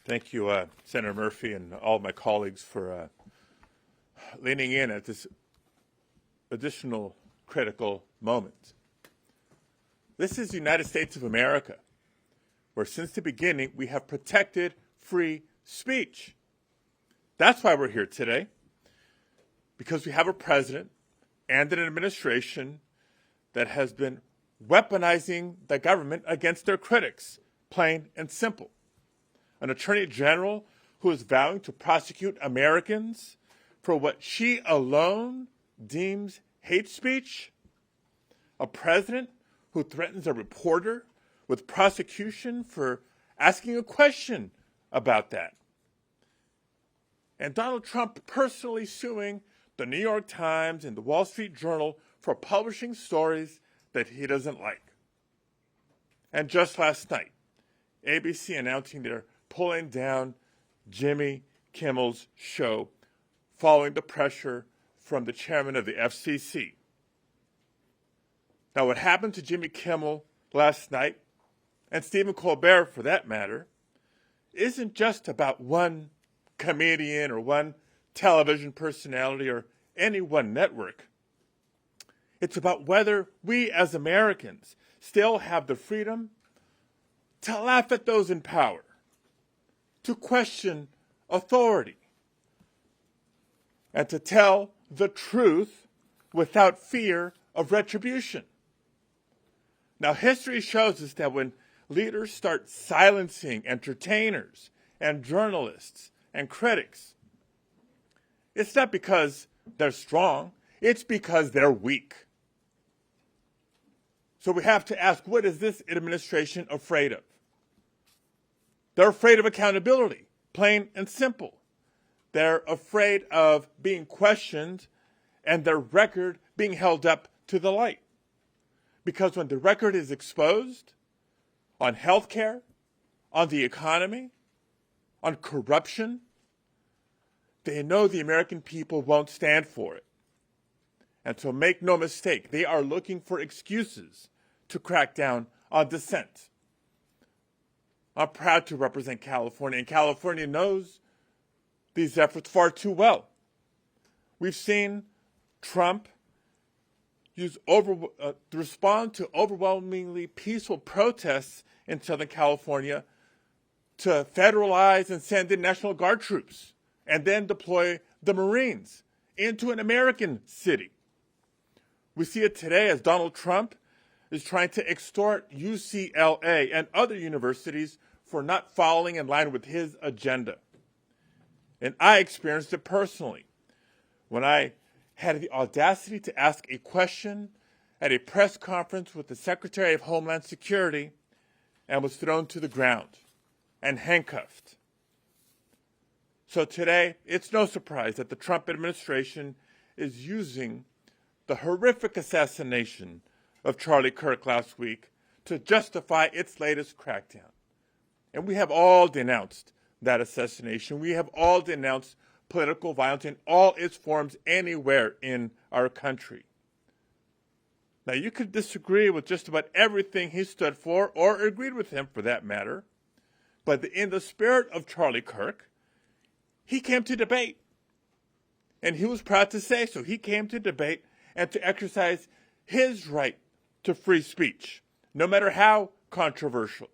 Thank you, Senator Murphy, and all of my colleagues for leaning in at this additional critical moment. This is the United States of America, where since the beginning we have protected free speech. That's why we're here today, because we have a president and an administration that has been weaponizing the government against their critics, plain and simple. An attorney general who is vowing to prosecute Americans for what she alone deems hate speech. A president who threatens a reporter with prosecution for asking a question about that. And Donald Trump personally suing the New York Times and the Wall Street Journal for publishing stories that he doesn't like. And just last night, ABC announcing they're pulling down Jimmy Kimmel's show following the pressure from the chairman of the FCC. Now, what happened to Jimmy Kimmel last night, and Stephen Colbert for that matter, isn't just about one comedian or one television personality or any one network. It's about whether we as Americans still have the freedom to laugh at those in power, to question authority, and to tell the truth without fear of retribution. Now, history shows us that when leaders start silencing entertainers and journalists and critics, it's not because they're strong, it's because they're weak. So we have to ask, what is this administration afraid of? They're afraid of accountability, plain and simple. They're afraid of being questioned and their record being held up to the light. Because when the record is exposed on healthcare, on the economy, on corruption, they know the American people won't stand for it. And so make no mistake, they are looking for excuses to crack down on dissent. I'm proud to represent California, and California knows these efforts far too well. We've seen Trump respond to overwhelmingly peaceful protests in Southern California to federalize and send in National Guard troops and then deploy the Marines into an American city. We see it today as Donald Trump is trying to extort UCLA and other universities for not following in line with his agenda. And I experienced it personally when I had the audacity to ask a question at a press conference with the Secretary of Homeland Security and was thrown to the ground and handcuffed. So today, it's no surprise that the Trump administration is using the horrific assassination of Charlie Kirk last week to justify its latest crackdown. And we have all denounced that assassination. We have all denounced political violence in all its forms anywhere in our country. Now, you could disagree with just about everything he stood for, or agreed with him for that matter, but in the spirit of Charlie Kirk, he came to debate. And he was proud to say so. He came to debate and to exercise his right to free speech, no matter how controversial.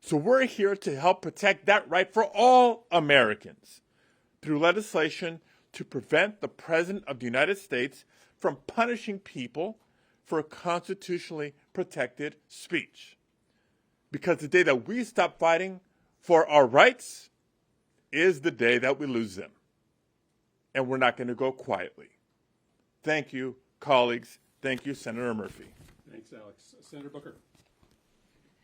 So we're here to help protect that right for all Americans through legislation to prevent the President of the United States from punishing people for constitutionally protected speech. Because the day that we stop fighting for our rights is the day that we lose them. And we're not going to go quietly. Thank you, colleagues. Thank you, Senator Murphy. Thanks, Alex. Senator Booker.